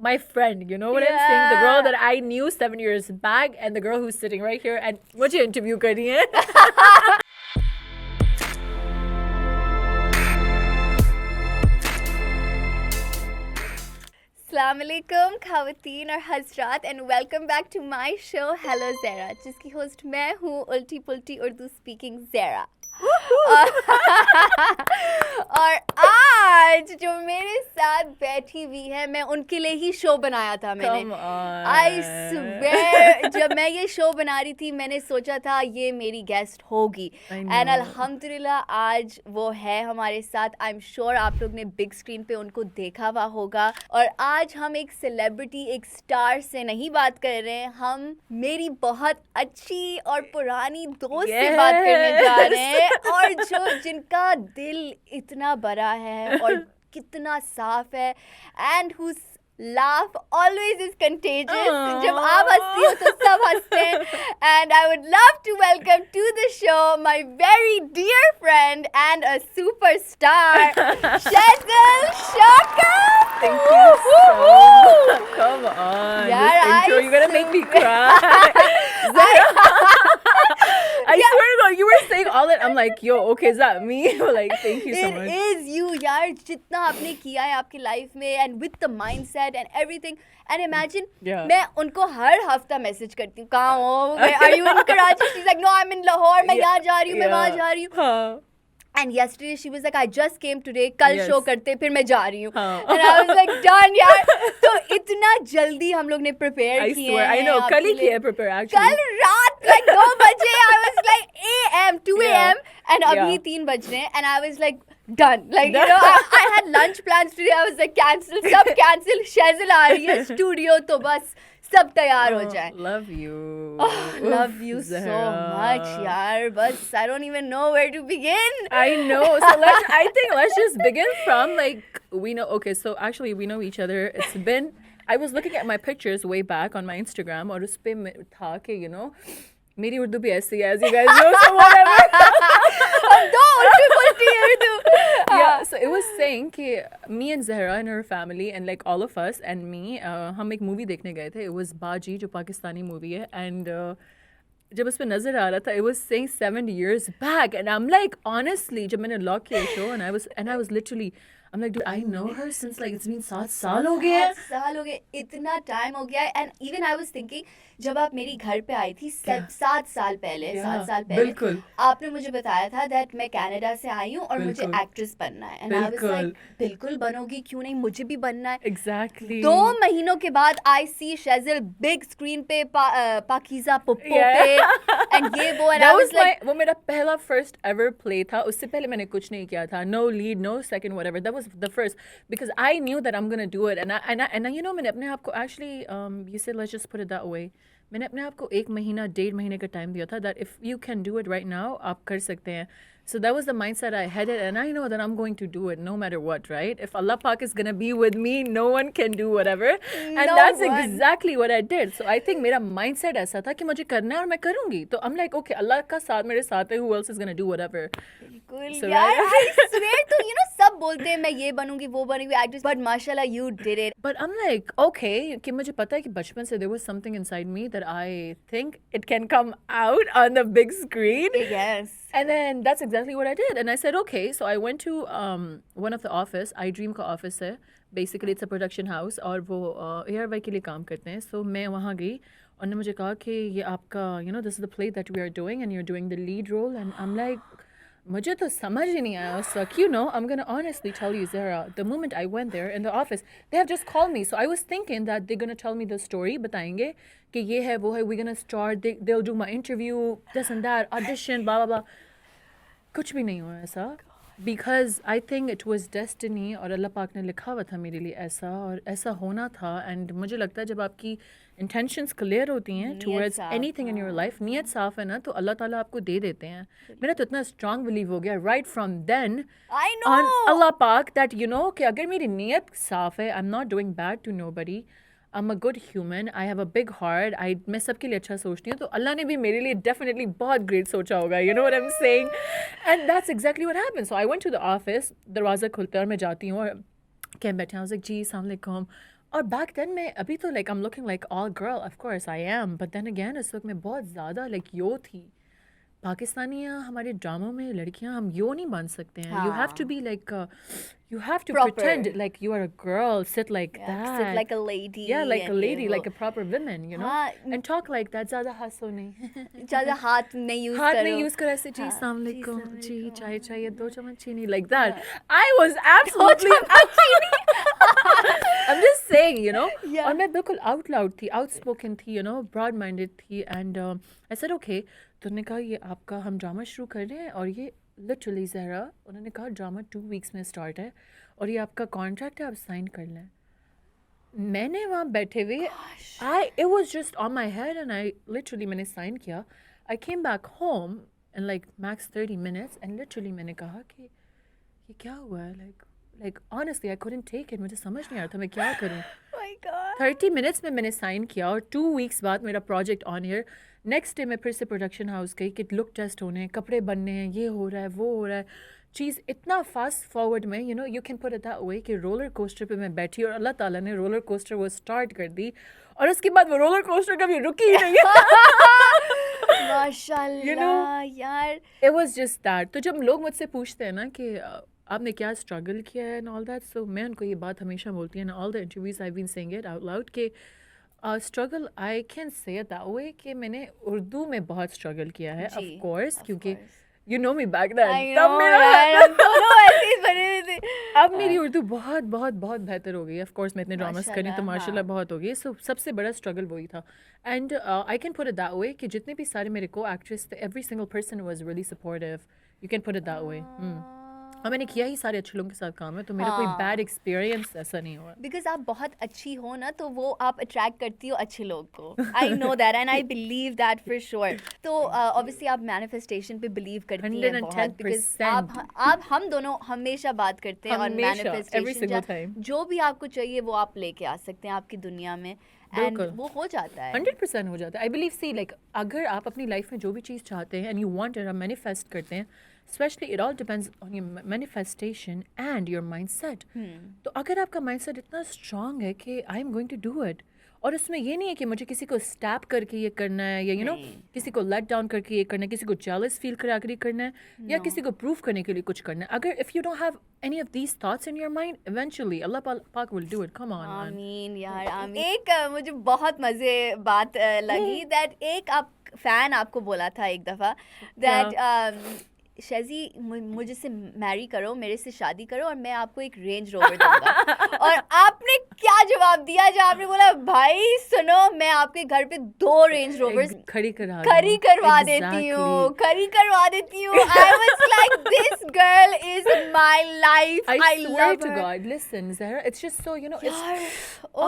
my friend, you know what I'm saying? The girl that I knew 7 years back and the girl who's sitting right here and मुझे interview कर रही है. Assalamualaikum खावतीन और हजरात and welcome back to my show Hello Zehra जिसकी host मैं हूँ उल्टी पुल्टी उर्दू स्पीकिंग Zehra. और आज जो मेरे साथ बैठी हुई है मैं उनके लिए ही शो बनाया था मैंने. I swear जब मैं ये शो बना रही थी मैंने सोचा था ये मेरी गेस्ट होगी एंड अल्हम्दुलिल्लाह आज वो है हमारे साथ. आई एम श्योर आप लोग ने बिग स्क्रीन पे उनको देखा हुआ होगा. और आज हम एक सेलिब्रिटी एक स्टार से नहीं बात कर रहे हैं, हम मेरी बहुत अच्छी और पुरानी दोस्त से बात करने जा रहे हैं और जो जिनका दिल इतना बड़ा है और कितना साफ है and whose laugh always is contagious. जब आप हंसती हो तो सब हंसते हैं. And I would love to welcome to the show my very dear friend and a superstar, Shazeal Shaukat. Thank you so much. Come on. Yeah, this intro, you're gonna make me cry. I swear to God, you were saying all that. I'm like, yo, okay, is that me? Like, thank you so much. It is you, यार. जितना आपने किया है आपकी life में and with the mindset and everything. And imagine, मैं उनको हर हफ्ता मैसेज करती हूँ, कहाँ हो? Are you in Karachi? She's like, no, I'm in Lahore. मैं यहाँ जा रही हूँ, मैं वहाँ जा रही हूँ. And yesterday she was like, I just came today. कल शो करते फिर मैं जा रही हूँ. And I was like, done यार. तो इतना जल्दी हम लोग ने prepare किए हैं. I know. कल ही किया prepare actually. कल रात like 2 बजे I was like AM 2 AM and अभी 3 बज रहे हैं and I was like done. Like you know I had lunch plans today. I was like cancel सब cancel. Shazeal आ रही है studio तो बस सब तैयार हो जाए. Love you. Love you so much यार. बस I don't even know where to begin. I know. So I think let's just begin from like we know. Okay, so actually we know each other. It's been. I was looking at my pictures way back on my Instagram और उस पे था कि you know मेरी उर्दू भी ऐसी है as you guys know, so whatever. हम दो उल्टी पुल्टी Urdu. Yeah, so it was saying कि me and Zehra and her family and like all of us and me हम एक movie देखने गए थे. It was बाजी जो पाकिस्तानी movie है and जब उस पे नजर आ रहा था it was saying 7 years back and I'm like honestly जब मैंने log किया show and I was literally I'm like dude I know her since like it's been 7 साल हो गए. 7 साल हो गए. इतना टाइम हो गया and even I was thinking जब आप मेरी घर पे आई थी 7 साल पहले 7 साल पहले बिल्कुल आपने मुझे बताया था that मैं कनाडा से आई हूँ और मुझे एक्ट्रेस बनना है and I was like बिल्कुल बनोगी क्यों नहीं मुझे भी बनना है. Exactly. 2 महीनों के बाद I see Shazeal big screen पे पाकीज़ा पुप्पो पे and ये वो and I was like वो मेरा पहला first ever play था. उससे पहले मैंने कुछ नहीं किया था. No lead, no second, whatever. That was the first because I knew that I'm gonna do it and I you know मैंने अपने आप को actually you said let's just put it that way. मैंने अपने आप को 1 महीना 1.5 महीने का टाइम दिया था that if you can do it right now आप कर सकते हैं. So that was the mindset I had it and I know that I'm going to do it no matter what, right? If Allah Pak is going to be with me, no one can do whatever. And that's exactly what I did. So I think मेरा mindset ऐसा था कि मुझे करना है और मैं करूँगी. तो I'm like, okay, Allah का साथ मेरे साथ है, who else is going to do whatever? बिल्कुल so, यार, I swear तो you know सब बोलते हैं मैं ये बनूंगी वो बनूंगी actress but mashallah you did it. But I'm like, okay, कि मुझे पता है कि बचपन से there was something inside me that I think it can come out on the big screen. Yes. And then that's exactly what I did. And I said, okay. So I went to one of the office. iDream का office है. Basically, it's a production house. और वो ARY के लिए काम करते हैं. So मैं वहाँ गई. और उन्होंने मुझे कहा कि ये आपका, you know, this is the play that we are doing and you're doing the lead role. And I'm like, मुझे तो समझ ही नहीं आया. So you know, I'm going to honestly tell you, Zehra, the moment I went there in the office, they have just called me. So I was thinking that they're going to tell me the story, बताएंगे कि ये है वो है, we're going to start, they'll do my interview, this and that, audition, blah, blah, blah. कुछ भी नहीं हुआ ऐसा. Because I think it was destiny और अल्लाह पाक ने लिखा हुआ था मेरे लिए ऐसा और ऐसा होना था. And मुझे लगता है जब आपकी intentions clear होती हैं towards anything in your life, नीयत साफ है ना तो अल्लाह ताला आपको दे देते हैं. मेरा तो इतना strong belief हो गया right from then I know on अल्लाह पाक that you know कि अगर मेरी नीयत साफ है, I'm not doing bad to nobody, I'm a good human, I have a big heart, मैं सबके लिए अच्छा सोचती हूँ तो अल्लाह ने भी मेरे लिए definitely बहुत great सोचा होगा, you know what I'm saying? And that's exactly what happened. So I went to the office, दरवाज़ा खुलता है और मैं जाती हूँ और क्या बैठे हैं, I was like जी अस्सलाम वालेकुम और बैक देन मैं अभी तो like I am looking like all girl of course I am but then again इस वक्त मैं बहुत ज़्यादा लाइक यो थी पाकिस्तानियाँ हमारे ड्रामों में लड़कियाँ हम यो नहीं बन सकते हैं यू हैव टू हाँ be like you have to proper pretend like you are a girl sit like yeah, that sit like a lady yeah like a and ये lady वो like a proper woman you know हाँ and talk like that ज़्यादा हंसो नहीं ज़्यादा हाथ नहीं use हाथ करो नहीं यूज करो ऐसे जी हाँ, अस्सलाम जी वालेकुम जी अस्सलाम चाय वालेकुम, चाहिए 2 चम्मच चीनी like हाँ, that I was absolutely I'm just saying you know yeah और मैं बिल्कुल out loud थी outspoken थी you know broad minded थी and I said okay तो उन्होंने कहा ये आपका हम ड्रामा शुरू कर रहे हैं और ये लिटरली ज़हरा उन्होंने कहा ड्रामा 2 वीक्स में स्टार्ट है और ये आपका कॉन्ट्रैक्ट है आप साइन कर लें मैंने वहाँ बैठे हुए I it was just on my head and I literally मैंने साइन किया I came back home in like max 30 minutes and literally मैंने कहा कि ये क्या हुआ है like honestly I couldn't take it मुझे समझ नहीं आ रहा था मैं क्या करूँ my god 30 मिनट्स में मैंने साइन किया और 2 वीक्स बाद मेरा project on air next day मैं फिर से प्रोडक्शन हाउस गई कि लुक टेस्ट होने हैं कपड़े बनने हैं ये हो रहा है वो हो रहा है चीज़ इतना फास्ट फॉरवर्ड में you know you can put it that way कि रोलर कोस्टर पे मैं बैठी और अल्लाह ताला ने रोलर कोस्टर वो स्टार्ट कर दी और उसके बाद वो रोलर कोस्टर कभी रुकी ही नहीं माशाल्लाह यार इट वाज जस्ट दैट तो जब लोग मुझसे पूछते हैं ना कि आपने क्या स्ट्रगल किया है एंड ऑल दैट सो मैं उनको ये बात हमेशा बोलती हूँ all the interviews I been saying it out loud कि struggle I can say it that way कि मैंने उर्दू में बहुत स्ट्रगल किया है ऑफ कोर्स क्योंकि you know me back then तब मेरा दोनों ऐसे ही बने हुए थे अब मेरी उर्दू बहुत बहुत बहुत बेहतर हो गई है ऑफ कोर्स मैं इतने ड्रामास करी तो माशाल्लाह बहुत हो गई सो सबसे बड़ा स्ट्रगल वही था and I can put it that way कि जितने भी सारे मेरे को एक्ट्रेस थे every single person was really supportive you can put it that वे और मैंने किया ही सारे अच्छे लोगों के साथ काम है तो मेरा कोई बैड एक्सपीरियंस ऐसा नहीं हुआ बिकॉज आप बहुत अच्छी हो ना तो वो आप अट्रैक्ट करती हो अच्छे लोग को I know that and I believe that for sure तो ऑब्वियसली आप मैनिफेस्टेशन पे बिलीव करती हैं बहुत बिकॉज आप हम दोनों हमेशा बात करते हैं और मैनिफेस्टेशन जो भी आपको चाहिए वो आप लेके आ सकते हैं आपकी दुनिया में एंड वो हो जाता है 100% हो जाता है आई बिलीव सी लाइक अगर आप अपनी लाइफ में जो भी चीज़ चाहते हैं एंड यू वांट इट आप मैनिफेस्ट करते हैं especially it all depends on your manifestation and your mindset तो अगर आपका mindset इतना strong है कि I am going to do it और उसमें ये नहीं है कि मुझे किसी को स्टैप करके ये करना है या यू नो किसी को लेट डाउन करके ये करना है किसी को जेलस फील करा कर करना है या किसी को प्रूफ करने के लिए कुछ करना है अगर if you don't have any of these thoughts in your mind eventually Allah Pak will do it come on आमीन यार आमीन एक मुझे बहुत मजे बात लगी दैट एक आप फैन आपको बोला था एक दफ़ा दैट शैजी मुझे से मैरी करो मेरे से शादी करो और मैं आपको एक रेंज रोवर दूंगा और आपने क्या जवाब दिया जब आपने बोला भाई सुनो मैं आपके घर पे 2 रेंज रोवर्स खड़ी करवा देती हूँ I was like this girl is my life I love to her God listen Zehra it's just so you know it's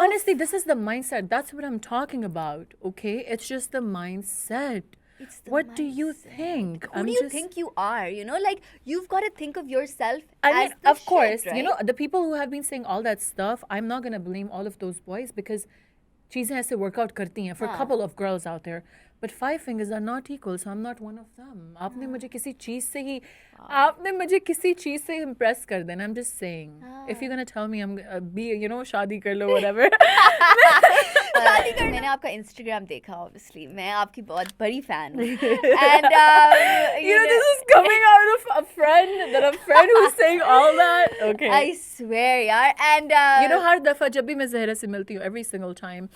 honestly this is the mindset that's what I'm talking about okay it's just the mindset what do you think who do you think you are you know like you've got to think of yourself I mean, as the of course shit, right? you know the people who have been saying all that stuff I'm not going to blame all of those boys because चीज़ें ऐसे work out करती हैं for a couple of girls out there but 5 fingers are not equal so I'm not one of them आपने मुझे किसी चीज़ से impress कर देना I'm just saying if you're going to tell me I'm be you know शादी कर लो whatever मैंने आपका इंस्टाग्राम देखा ऑब्वियसली मैं आपकी बहुत बड़ी फैन हूँ and you know this is coming out of a friend who's saying all that okay I swear यार and you know हर दफ़ा जब भी मैं ज़हरा से मिलती हूँ every single time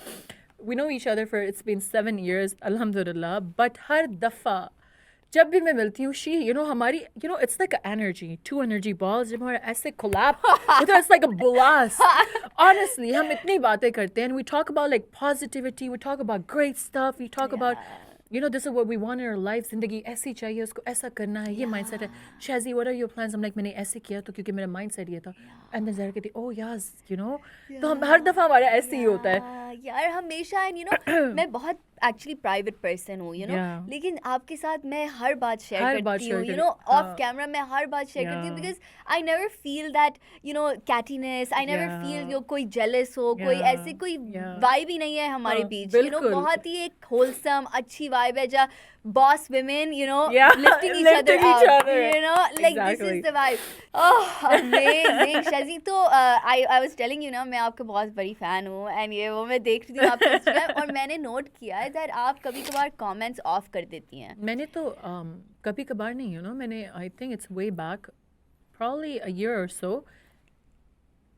we know each other for it's been 7 years alhamdulillah but हर दफ़ा जब भी मैं मिलती हूँ she you know हमारी you know it's like an energy 2 energy balls जब हमारा ऐसे collab it's like a blast honestly हम इतनी बातें करते हैं and we talk about like positivity we talk about great stuff we talk about you know this is what we want in our life ज़िंदगी ऐसी चाहिए उसको ऐसा करना है ये mindset है Shazeal what are your plans I'm like मैंने ऐसे किया तो क्योंकि मेरा mindset ये था and then Zehra कहती oh yes you know तो हम हर दफ़ा हमारा ऐसे ही होता है यार हमेशा and you know मैं बहुत एक्चुअली प्राइवेट पर्सन हूँ, Yeah. लेकिन आपके साथ मैं हर बात शेयर हर बात करती हूँ, share ऑफ कैमरा मैं हर बात शेयर करती हूँ, Yeah. Because I never feel that cattiness, I never feel Yeah. कोई जेलस हो, कोई Yeah. ऐसे कोई Yeah. वाइब ही नहीं है हमारे हाँ, बीच, बिल्कुल। बहुत ही एक होलसम अच्छी वाइब है, जहाँ boss women, Yeah, lifting each other lifting each up, other. like this Exactly. is the vibe. Oh, amazing, Shazeal. तो I was telling you ना, मैं आपका बहुत बड़ी fan हूँ, and ये वो मैं देख रही थी आपका Instagram, और मैंने नोट किया है that आप कभी कभार comments off कर देती हैं. मैंने तो कभी कभार नहीं, मैंने I think it's way back, probably a year or so,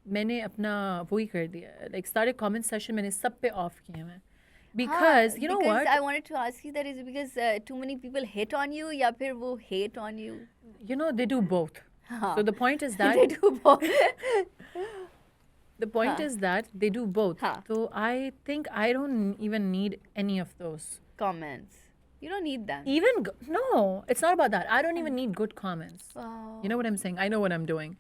मैंने अपना वो ही कर दिया, like सारे comment section मैंने सब पे off किए हैं, because you know because what, I wanted to ask you that, is it because too many people hit on you, या फिर वो hate on you? they do both. हाँ. So the point is that They do both. the point is that they do both. हाँ. So I think I don't even need any of those. Comments. You don't need them. No, it's not about that. I don't even need good comments. Wow. You know what I'm saying? I know what I'm doing.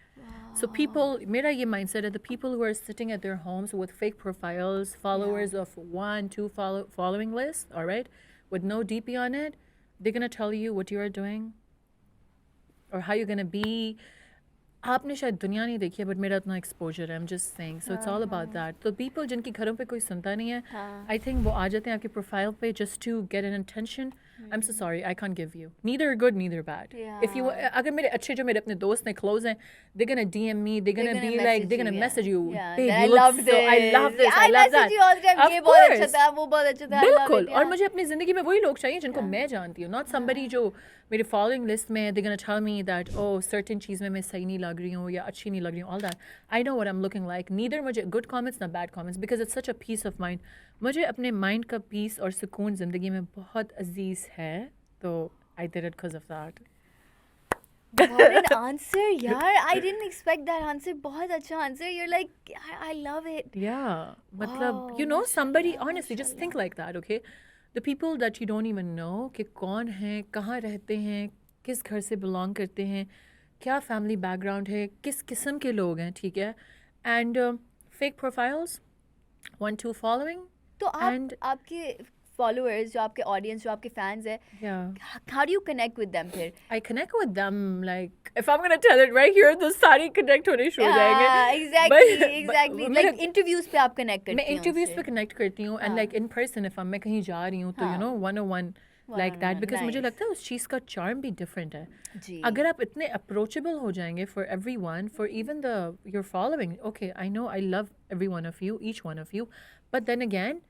So people, mera ye mindset है, the people who are sitting at their homes with fake profiles, followers of 1, 2 following lists, all right, with no DP on it, they're gonna tell you what you are doing or how you're gonna be. आपने शायद दुनिया नहीं देखी है, but मेरा इतना exposure है, I'm just saying. So it's all about that. तो people जिनकी घरों पे कोई सुनता नहीं है, I think वो आ जाते हैं आपके प्रोफाइल पे just to get an attention. I'm so sorry, I can't give you. Neither good, neither bad. If you, अगर मेरे अच्छे जो मेरे अपने दोस्त हैं, close हैं, they're gonna DM me, they're gonna be like, they're gonna message you. Babe, I you look love so, this. I love this, I love that. message you all the time. Of ये बहुत course. अच्छा था, वो बहुत अच्छा था. I love बिल्कुल. it, और मुझे अपनी जिंदगी में वही लोग चाहिए जिनको मैं जानती हूँ, not somebody जो मेरे following list में they're gonna tell me that certain चीज़ में मैं सही नहीं लग रही हूँ या अच्छी नहीं लग रही हूँ, all that. I know what I'm looking like. Neither मुझे good comments ना bad comments, because it's such a peace of mind. मुझे अपने mind का peace और सुकून जिंदगी में बहुत अजीज है, तो I did it because of that. What an answer, yaar. I didn't expect that answer. बहुत अच्छा answer. You're like, I love it. Yeah. मतलब, Wow, somebody, honestly, just think like that, okay? The people that you don't even know, कि कौन हैं, कहाँ रहते हैं, किस घर से belong करते हैं, क्या family background है, किस किस्म के लोग हैं, ठीक है? And fake profiles, 1, 2 following. तो आपके followers, जो आपके audience, जो आपके fans हैं, Yeah. how do you connect with them फिर? I connect with them, like, if I'm gonna tell it right here, तो सारी connect होने शुरू हो जाएंगे. Exactly. but Like interviews पे आप connect करती मैं हैं interviews उनसे. पे connect करती हूँ, and like in person, if मैं कहीं जा रही हूँ, तो 101 like that, because मुझे लगता है उस चीज़ का charm भी different है. जी. अगर आप इतने approachable हो जाएंगे for everyone, for even your following, okay, I know I love every one of you, each one of you, but then again,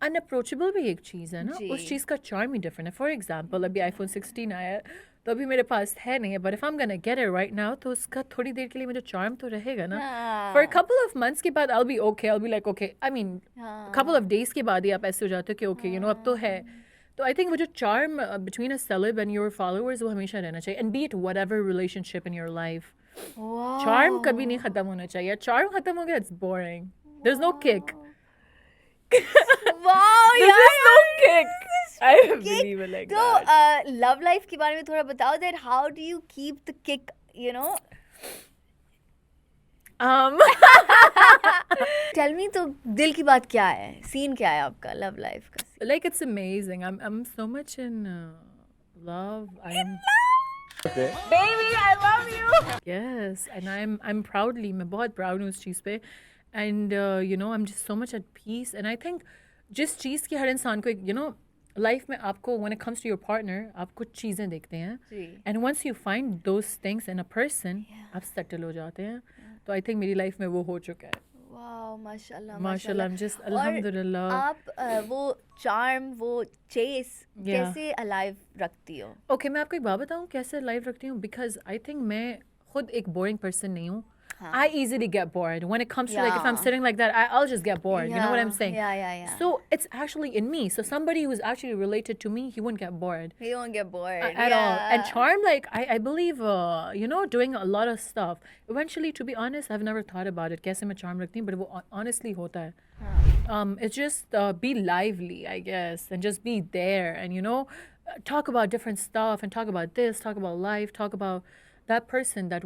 unapproachable भी एक चीज़ है ना, उस चीज़ का charm ही different है. For example, अभी iPhone 16 आया है, तो अभी मेरे पास है नहीं है, but if I'm gonna get it right now, तो उसका थोड़ी देर के लिए मुझे charm तो रहेगा ना. For a couple of months के बाद I'll be okay, I'll be like okay, I mean, a couple of days के बाद ही आप ऐसे हो जाते हो कि okay, अब तो है. तो I think वो जो charm between a celeb and your followers वो हमेशा रहना चाहिए, and be it whatever relationship in your life. Wow. Charm कभी नहीं खत्म होना चाहिए. Charm खत्म हो गया, it's boring. There's no kick. Wow, There's यार. just no kick. I believe it like तो that. love life के बारे में थोड़ा बताओ, that how do you keep the kick, Tell me, तो दिल की बात क्या है, सीन क्या है आपका love life का? Like, it's amazing. I'm so much in love. Baby, I love you. Yes, and I'm proudly, मैं बहुत proud हूँ उस चीज़ पे, and I'm just so much at peace, and I think जिस चीज़ की हर इंसान को एक लाइफ में आपको when it comes to your partner आप कुछ चीज़ें देखते हैं, and once you find those things in a person, आप settle हो जाते हैं. तो I think मेरी लाइफ में वो हो चुका है. Wow, माशाल्लाह. I'm just alhamdulillah. आप वो charm, वो chase कैसे alive रखती हो? Okay, मैं आपको एक बात बताऊँ कैसे alive रखती हूँ, because I think मैं खुद एक boring person नहीं हूँ. I easily get bored when it comes to like if I'm sitting like that, I'll just get bored. You know what I'm saying? Yeah. So it's actually in me. So somebody who's actually related to me, he won't get bored. He won't get bored At all. And charm, like I believe, doing a lot of stuff. Eventually, to be honest, I've never thought about it. कैसे मैं charm रखती हूँ, but वो honestly होता है. It's just be lively, I guess, and just be there, and talk about different stuff, and talk about this, talk about life, talk about that person that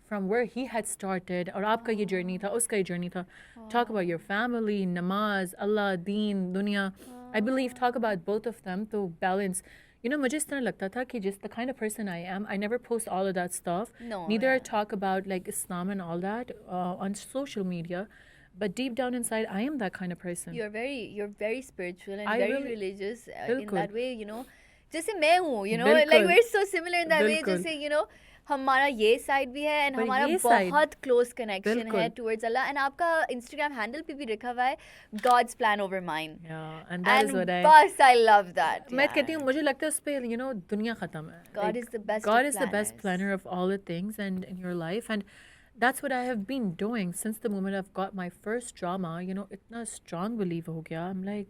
from where he had started, और आपका ये journey था, उसका ये journey था. Talk about your family, namaz, Allah, deen, dunya. I believe talk about both of them to balance. You know, मुझे इस तरह लगता था कि just the kind of person I am, I never post all of that stuff. No, Neither I yeah. talk about like Islam and all that on social media. But deep down inside, I am that kind of person. You're very spiritual and I very really- religious in बिल्कुल that way, you know. जैसे मैं हूँ, you know, like बिल्कुल we're so similar in that way. बिल्कुल जैसे you know, हमारा ये side भी है and पर हमारा ये side बहुत क्लोज कनेक्शन है बिल्कुल towards Allah and आपका Instagram हैंडल पे भी लिखा हुआ है God's plan over mine. yeah, and that is And what I बस I love that. मैं यार. कहती हूँ मुझे लगता है उस पे you know दुनिया खत्म है. God Like, is the best God of is the best planners. planner of all the things and in your life, and that's what I have been doing since the moment I've got my first drama. You know, इतना strong belief हो गया. I'm like,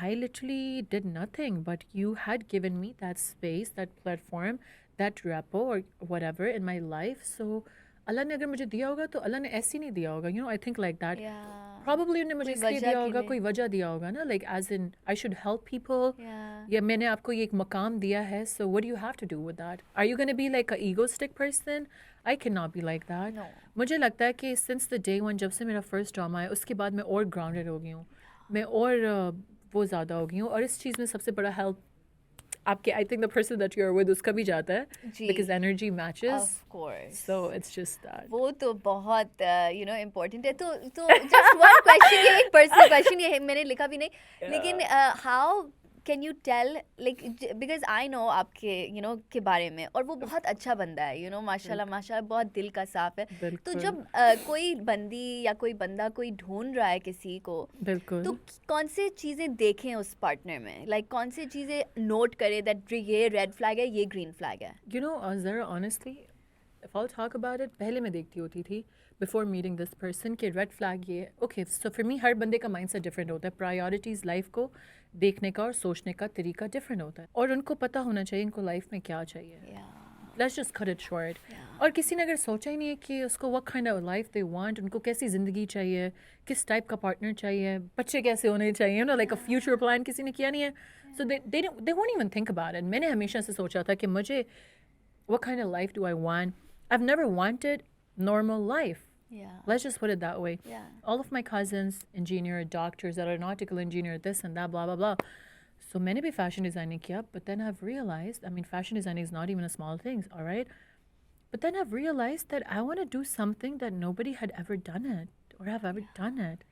I literally did nothing, but you had given me that space, that platform, that repo or whatever in my life. So Allah ने अगर मुझे दिया होगा तो Allah ने ऐसे नहीं दिया होगा. You know, I think like that. Yeah. Probably उन्होंने मुझे कोई इसलिए वजह दिया के होगा, लिए. कोई वजह दिया होगा ना, like as in I should help people. Yeah. या मैंने आपको ये एक मकाम दिया है, so what do you have to do with that? Are you going to be like a egoistic person? I cannot be like that. No. मुझे लगता है कि since the day one जब से मेरा first drama है उसके बाद मैं और grounded हो गई हूँ, मैं और वो ज़्यादा हो गई हूँ, और इस चीज़ में सबसे बड़ा help आपके I think the person that you're with उसका भी जाता है जी. because energy matches. Of course. So it's just that. वो तो बहुत you know important है तो just one question ये एक personal question ये मैंने लिखा भी नहीं लेकिन how can you tell like because I know आपके you know के बारे में और वो बहुत अच्छा बंदा है you know माशाल्लाह माशाल्लाह बहुत दिल का साफ है तो बिल्कुल जब कोई बंदी या कोई बंदा कोई ढूंढ रहा है किसी को बिल्कुल तो कौन से चीज़ें देखें उस पार्टनर में लाइक कौन से चीज़ें नोट करें दैट ये रेड फ्लैग है ये ग्रीन फ्लैग है You know, Zehra, honestly, if I'll talk about it, पहले मैं देखती होती थी before meeting this person कि red flag ये okay, so for me हर बंदे का mindset different होता है, priorities life को देखने का और सोचने का तरीका different होता है, और उनको पता होना चाहिए इनको life में क्या चाहिए. Let's just cut it short. और किसी ने अगर सोचा ही नहीं है कि उसको what kind of life they want, उनको कैसी ज़िंदगी चाहिए, किस टाइप का पार्टनर चाहिए, बच्चे कैसे होने चाहिए, you know, like a future plan किसी ने किया नहीं है, so they won't even think about it. मैंने हमेशा से सोचा था कि मुझे what kind of life do I want? I've never wanted normal life. Let's just put it that way. All of my cousins, engineer, doctors, aeronautical engineer, this and that, blah, blah, blah. So मैंने भी fashion designing किया, but then I've realized, I mean, fashion designing is not even a small thing, all right? But then I've realized that I want to do something that nobody had ever done it or have ever done it.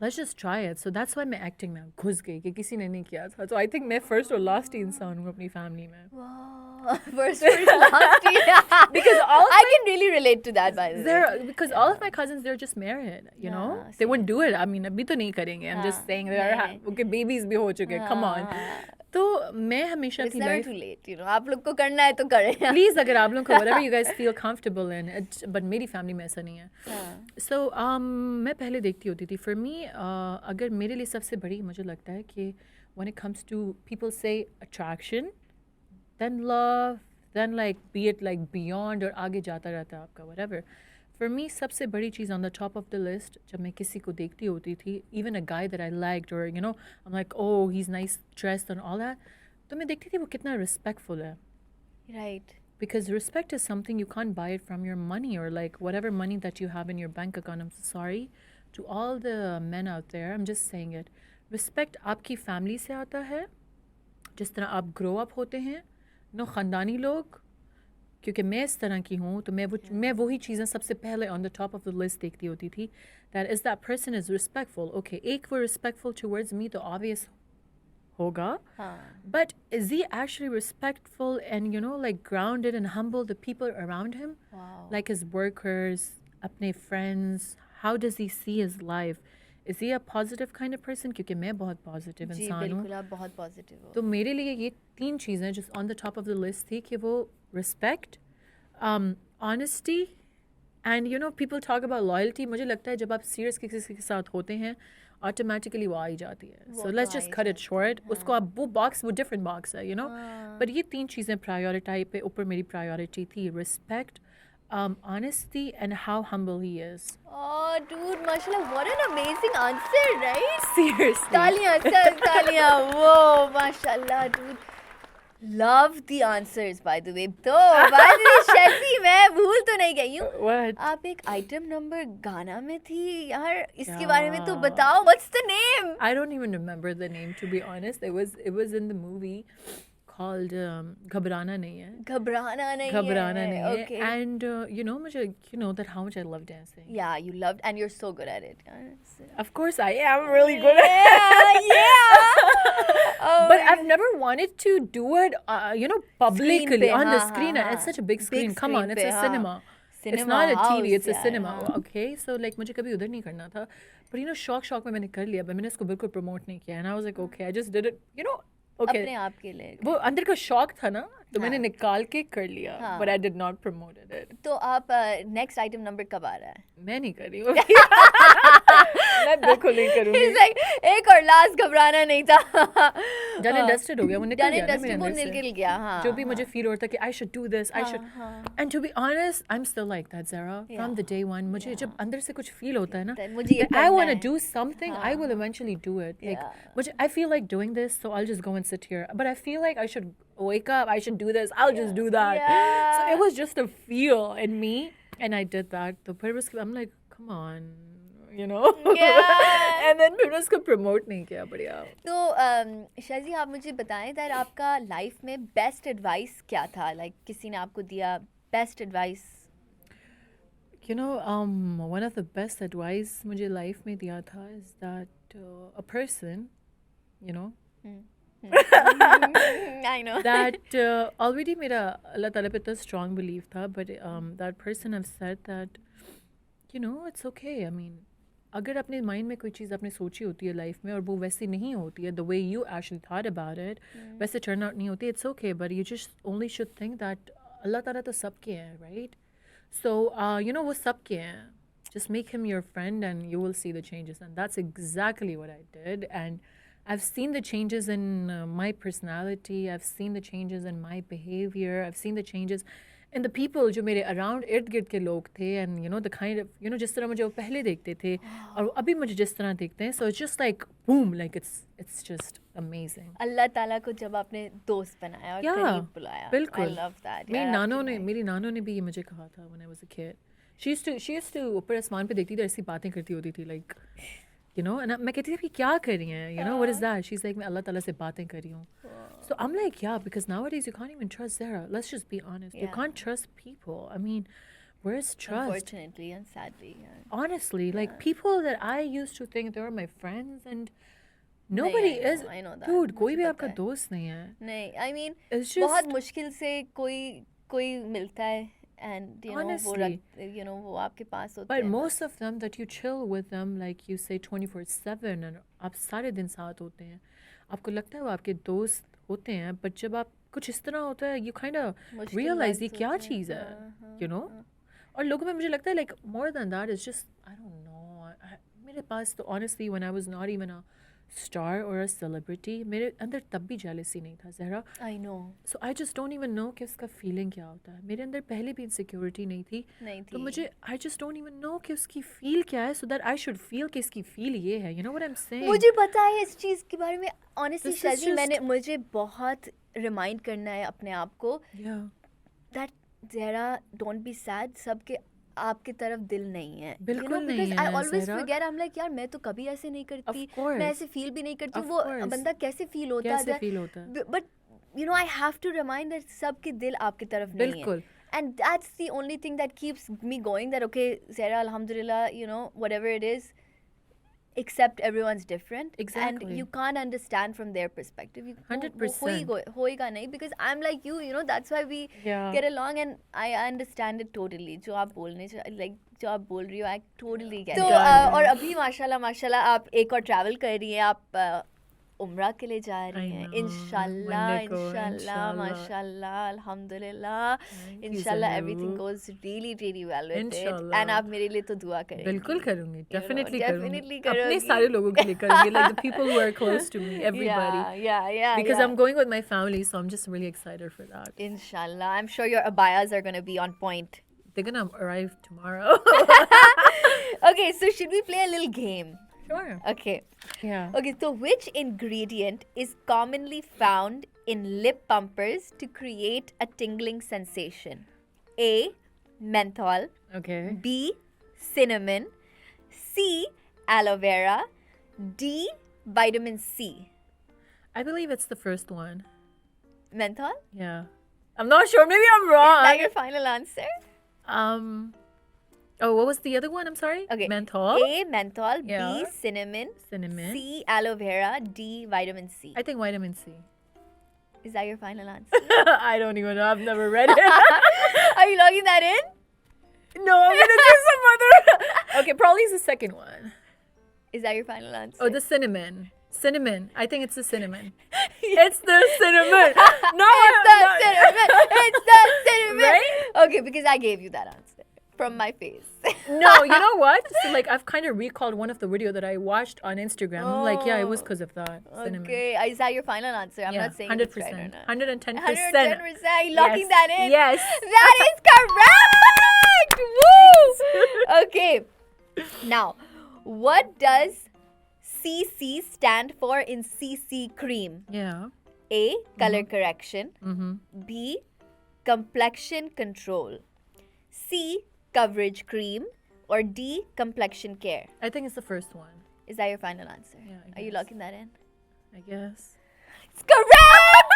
Let's just try it. So that's why मैं acting में घुस गई कि किसी ने नहीं किया था. So I think मैं first और last ही इंसान हूँ अपनी family में. Wow. First last Because all I can really relate to that by the way. because all of my cousins, they're just married, you know? They wouldn't do it. I mean, अभी तो नहीं करेंगे. I'm just saying they are okay, babies भी हो चुके. Come on. तो मैं हमेशा It's थी never life. too late, you know. आप लोग को करना है तो करें. Please अगर आप लोग को whatever you guys feel comfortable in, but मेरी family में ऐसा नहीं है. So मैं पहले देखती होती थी. For me, अगर मेरे लिए सबसे बड़ी मुझे लगता है कि when it comes to people say attraction, then love, then like be it like beyond और आगे जाता रहता है आपका whatever. For me, सबसे बड़ी चीज़ on the top of the list जब मैं किसी को देखती होती थी, even a guy that I liked or you know, I'm like, oh, he's nice dressed and all that, तो मैं देखती थी वो कितना respectful है. Right. Because respect is something you can't buy it from your money or like whatever money that you have in your bank account. I'm so sorry to all the men out there. I'm just saying it. Respect आपकी family से आता है, जिस तरह आप grow up होते हैं, no ख़ानदानी लोग, क्योंकि मैं इस तरह की हूँ तो मैं वही चीज़ें सबसे पहले on the top of the list देखती होती थी. That is that person is respectful. Okay, एक वो respectful towards me तो obvious होगा. But is he actually respectful and you know like grounded and humble the people around him? Wow. Like his workers, अपने friends. How does he see his life? Is he a positive kind of person? क्योंकि मैं बहुत positive जी इंसान हूँ. बिल्कुल आप बहुत positive हो. तो मेरे लिए ये 3 चीज़ें जो on the top of the list थी कि वो respect, honesty, and you know people talk about loyalty. मुझे लगता है जब आप serious किसी के साथ होते हैं automatically वो आ ही जाती है. So let's just cut it short. उसको आप वो box वो different box है, you know. But ये 3 चीज़ें priority पे ऊपर मेरी priority थी. Respect, honesty, and how humble he is. Oh, dude, mashallah, what an amazing answer, right? Seriously. तालियां, सर तालियां. Whoa, mashallah, dude. love the answers by the way. तो by the way शैज़ी मैं भूल तो नहीं गई हूँ. What? आप एक आइटम नंबर गाना में थी यार, इसके Yeah. बारे में तो बताओ. What's the name? I don't even remember the name, to be honest. It was in the movie called घबराना नहीं है. घबराना नहीं घबराना नहीं है. Okay. And you know मुझे, you know that how much I love dancing. Yeah, you loved and you're so good at it. Of course I am really good at Yeah, yeah. Oh, but I've never wanted to do it, you know, publicly पे, on the हाँ, screen. हाँ, It's such a big screen. Come screen on, it's पे, a हाँ. cinema. It's Cinema not a TV. house, It's a yeah, cinema. हाँ. Okay, so like मुझे कभी उधर नहीं करना था. But you know, शौक में मैंने कर लिया. But मैंने इसको बिल्कुल promote नहीं किया. And I was like, okay, I just did it. You know, okay. अपने आप के लिए. वो अंदर का शौक था ना, तो मैंने निकाल के कर लिया. हाँ. But I did not promote it. तो आप next item number कब आ रहा है? मैं नहीं कर रही हूँ. मैं बिल्कुल नहीं करूँगी. He's like, एक और लास्ट घबराना नहीं था. Done and dusted हो गया. वो निकल Done गया and ना dusted, मेरे वो अंदर से. निकल गया, हाँ. जो भी मुझे feel होता कि I should do this, I should. And to be honest, I'm still like that, Zehra. From the day one, मुझे जब अंदर से कुछ feel होता है ना, Then मुझे ये that I करना want to है. do something, I will eventually do it. Like, मुझे I feel like doing this, so I'll just go and sit here. But I feel like I should wake up, I should do this, I'll just do that. Yeah. So it was just a feel in me, and I did that. तो फिर उसके I'm like, come on, you know. Yeah. And then फिर उसको promote नहीं किया बढ़िया. तो शाजी आप मुझे बताएं that आपका लाइफ में बेस्ट एडवाइस क्या था? लाइक किसी ने आपको दिया best advice? You know, one of the best advice मुझे life में दिया था is that a person, you know, I know. that already मेरा अल्लाह ताला पे इतना strong belief था, but that person have said that, you know, it's okay. I mean, अगर अपने माइंड में कोई चीज़ आपने सोची होती है लाइफ में और वो वैसी नहीं होती है, the way you actually thought about it, वैसे turn out नहीं होती, it's okay. But you just only should think that अल्लाह ताला तो सबके हैं, right? So you know, वो सबके हैं. Just make him your friend and you will see the changes. And that's exactly what I did. And I've seen the changes in my personality. I've seen the changes in my behavior. I've seen the changes in the people जो मेरे around इर्द गिर्द के लोग थे. And you know, the kind of, you know, जिस तरह मुझे वो पहले देखते थे और अभी मुझे जिस तरह देखते हैं. So it's just like boom, like it's just amazing. अल्लाह ताला को जब आपने दोस्त बनाया और करीब बुलाया. बिल्कुल. I love that. मेरी नानों ने भी ये मुझे कहा था when I was a kid. She used to ऊपर आसमान पे देखती थी, ऐसी बातें करती होती थी, like, you know, and मैं कहती थी कि क्या कर रही हैं, you know, what is that? She's like, मैं अल्लाह ताला से बातें कर रही हूँ. So I'm like, yeah, because nowadays you can't even trust Zehra. Let's just be honest. You can't trust people. I mean, where's trust? Unfortunately and sadly. Yeah. Honestly, like people that I used to think they were my friends and nobody is. I know that. Dude, कोई भी मुझे आपका पता है. दोस्त नहीं है. नहीं, I mean, It's just बहुत मुश्किल से कोई मिलता है. And you know, honestly, वो आपके पास होते but हैं. most of them that you chill with them, like you say 24/7 and आप सारे दिन साथ होते हैं, आपको लगता है वो आपके दोस्त होते हैं, but जब आप कुछ इस तरह होता है, you kind of मुश्किल realize वक्त ये क्या होते हैं. चीज़ है, you know. और लोगों में मुझे लगता है like more than that is just I don't know. मेरे पास तो honestly when I was not even a star or a celebrity, मेरे अंदर तब भी jealousy नहीं था, Zehra. I know. So I just don't even know कि उसका feeling क्या होता है. मेरे अंदर पहले भी insecurity नहीं थी. तो मुझे I just don't even know कि उसकी feel क्या है, so that I should feel कि इसकी feel ये है. You know what I'm saying? मुझे पता है इस चीज़ के बारे में. Honestly, This is Shaji, just- मुझे बहुत remind करना है अपने आप को Yeah. that Zehra, don't be sad. सबके आपकी तरफ दिल नहीं है. बिल्कुल नहीं because I है, always Zehra. forget. I'm like, यार मैं तो कभी ऐसे नहीं करती. Of course. मैं ऐसे feel भी नहीं करती. Of वो course. बंदा कैसे feel होता है. कैसे feel होता है? But you know, I have to remind that सबके दिल आपकी तरफ नहीं है. बिल्कुल. And that's the only thing that keeps me going, that okay, Zehra, alhamdulillah, you know, whatever it is, except everyone's different. Exactly. And you can't understand from their perspective. 100%. होएगा नहीं, because I'm like you know, that's why we Yeah. get along, and I understand it totally. जो आप बोलने like जो आप बोल रही हो, I totally get it. तो और अभी माशाल्लाह आप एक और travel कर रही हैं, आप उम्रा के लिए जा रही हैं. इंशाल्लाह माशाल्लाह अल्हम्दुलिल्लाह. इंशाल्लाह everything goes really really well with it. And आप मेरे लिए तो दुआ करें. बिल्कुल करूँगी. Definitely definitely करूँगी. अपने करोगी. सारे लोगों के लिए करूँगी. Like the people who are close to me, everybody. Yeah. Because I'm going with my family, so I'm just really excited for that. Inshallah, I'm sure your abayas are gonna be on point. They're gonna arrive tomorrow. Okay, so should we play a little game? Sure. Okay. Yeah. Okay, so which ingredient is commonly found in lip pumpers to create a tingling sensation? A. Menthol. Okay. B. Cinnamon. C. Aloe vera. D. Vitamin C. I believe it's the first one. Menthol? Yeah. I'm not sure. Maybe I'm Is that wrong. your final answer? Oh, what was the other one? I'm sorry. Okay. Menthol. A. Menthol. Yeah. B. Cinnamon. Cinnamon. C. Aloe vera. D. Vitamin C. I think vitamin C. Is that your final answer? I don't even know. I've never read it. Are you logging that in? No, I'm gonna do some other. Okay, probably it's the second one. Is that your final answer? Oh, the cinnamon. Cinnamon. I think it's the cinnamon. It's the cinnamon. No, It's the cinnamon. Right? Okay, because I gave you that answer from my face. No, you know what? So, like, I've kind of recalled one of the video that I watched on Instagram. I'm like, yeah, it was because of that. Cinnamon. Okay, is that your final answer? I'm Yeah, not saying if it's right or 100%. not. 110%. 110%. Are you locking Yes. that in? Yes. That is correct. Woo! Okay. Now, what does CC stand for in CC cream? Yeah. A. Color correction. Mm-hmm. B. Complexion control. C. Coverage cream. Or D. Complexion care. I think it's the first one. Is that your final answer? Yeah, I Are you guess. locking that in? I guess. It's correct!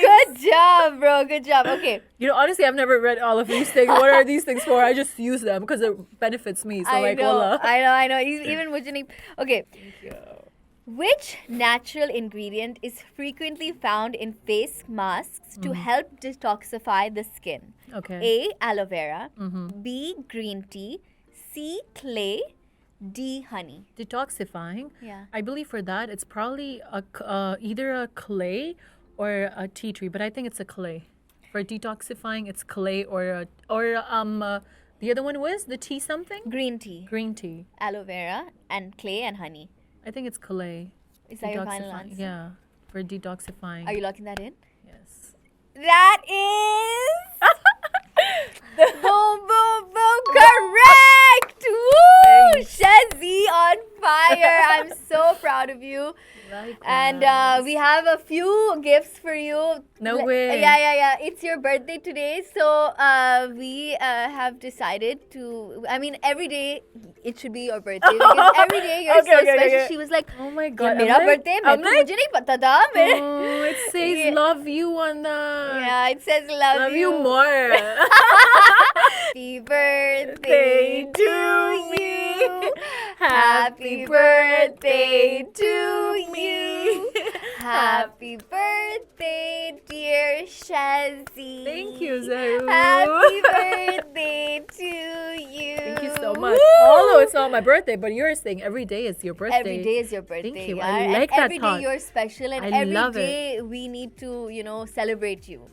Good job, bro. Good job. Okay. You know, honestly, I've never read all of these things. What are these things for? I just use them because it benefits me. So, I know. voila. I know. Even Mujani. Okay. Thank you. Which natural ingredient is frequently found in face masks to help detoxify the skin? Okay. A. Aloe vera. Mm-hmm. B. Green tea. C. Clay. D. Honey. Detoxifying. Yeah. I believe for that, it's probably either a clay or a tea tree, but I think it's a clay. For detoxifying, it's clay or the other one was the tea something? Green tea. Green tea. Aloe vera and clay and honey. I think it's clay. Is that your final Detoxifying. answer? Yeah. For detoxifying. Are you locking that in? Yes. That is boom, boom, boom, correct! Woo! Shazeal on fire. I'm so proud of you. And we have a few gifts for you. No way. Yeah. It's your birthday today, so we have decided to. I mean, every day it should be your birthday because every day you're so special. Okay. She was like, Oh my "ये god. मेरा birthday है, मुझे नहीं पता था." Oh, it says Yeah. love you on the. Yeah, it says love you more. Happy birthday to you. Happy birthday to you. Happy birthday, dear Shazeal. Thank you, Zehra. Happy birthday to you. Thank you so much. Although it's not my birthday, but you're saying every day is your birthday. Every day is your birthday. Thank you. Yeah? I And like that every day thought. you're special, and I every love day we need to, celebrate you.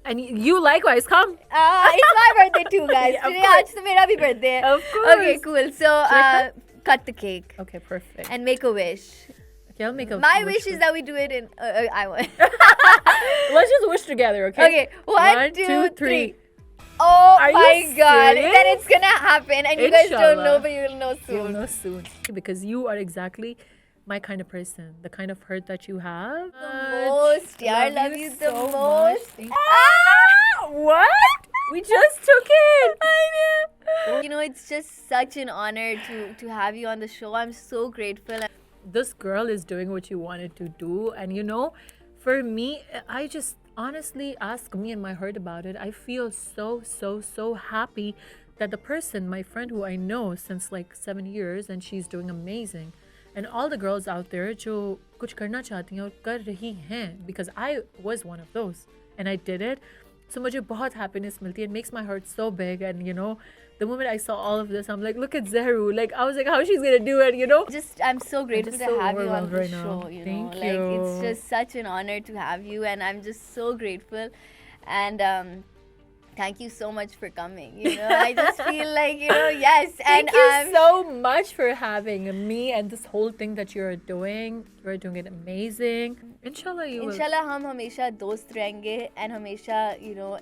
And you likewise, come. It's my birthday too, guys. Yeah, of Today, course. aaj to mera bhi birthday hai. Of course. Okay, cool. So, I cut the cake Okay, perfect. and make a wish. Okay, I'll make a My wish is that we do it in. I want. Let's just wish together, okay? Okay, one, two, three. Oh Are my you god, serious? then it's gonna happen, and you guys don't know, Inshallah. but you'll know You'll soon. know soon. Because you are exactly my kind of person. The kind of hurt that you have. The most, yaar, love you the so much. most. Thank what? We just took it. I know. You know, it's just such an honor to have you on the show. I'm so grateful. This girl is doing what you wanted to do. And for me, I just honestly ask me and my heart about it. I feel so happy that the person, my friend who I know since like 7 years, and she's doing amazing. And all the girls out there जो कुछ करना चाहती हैं और कर रही हैं, because I was one of those and I did it. So मुझे बहुत happiness मिलती है. It makes my heart so big. And the moment I saw all of this, I'm like, look at Zehra. Like, I was like, how she's gonna do it, Just, I'm so grateful just to so have you on overwhelmed the right show. now. You Thank know, like it's you. just such an honor to have you, and I'm just so grateful. And thank you so much for coming. I just feel like yes. Thank And you so much for having me and this whole thing that you're doing. You're doing it amazing. Inshallah, you will. इंशाल्लाह हम हमेशा दोस्त रहेंगे and हमेशा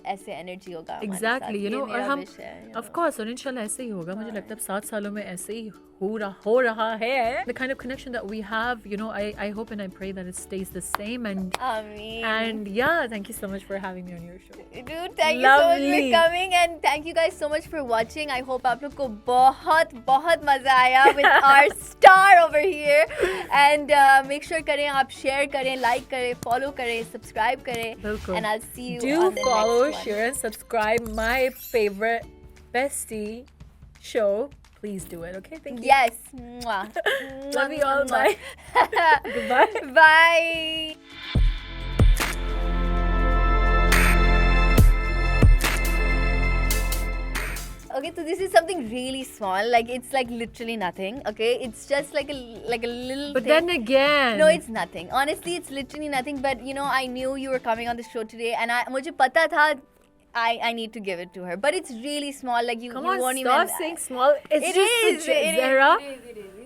ऐसे energy होगा हमारे Exactly, साथ. ये और मेरा हम wish है, of course, और इंशाल्लाह ऐसे ही होगा. मुझे लगता है 7 सालों में ऐसे ही हो रहा है. The kind of connection that we have, you know, I hope and I pray that it stays the same. And yeah, thank you so much for having me on your show. Dude, thank you so much for coming, and thank you guys so much for watching. I hope आप लोग को बहुत मजा आया with our star over here. And make sure करें आप share करें, like करें, follow करें, subscribe करें. And I'll see you on the follow, next one. share, and subscribe. My favorite bestie show. Please do it, okay? Thank you. Yes. Mwah. Love you all. Bye. Goodbye. Bye. Okay, so this is something really small. Like, it's like literally nothing. Okay, it's just like a little. But thing. then again, no, it's nothing. Honestly, it's literally nothing. But you know, I knew you were coming on the show today, and मुझे पता था. I need to give it to her, but it's really small. Like you, come you on, won't stop even. saying small. It's just Zehra.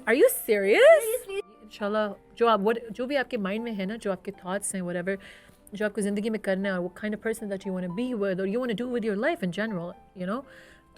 Are you serious? Seriously. इंशाल्लाह जो भी आपके mind में है ना, जो आपके thoughts हैं, whatever, जो आपको ज़िंदगी में करना है, or what kind of person that you want to be with, or you want to do with your life in general, you know,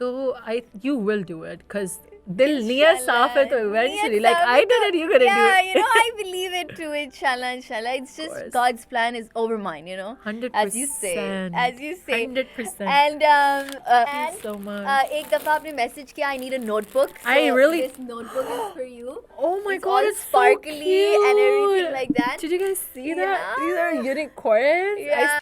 तो you will do it, because दिल नियत साफ है तो eventually, like I did it, you gonna do it. Yeah, you know, I believe it too. Inshallah. It's just God's plan is over mine, you know. 100%. As you say. 100%. And thank you so much. एक दफा आपने message किया, I need a notebook. So I really. This notebook is for you. Oh my it's God, all it's sparkly so cute. and everything like that. Did you guys see that? Yeah. These are unicorns. Yeah.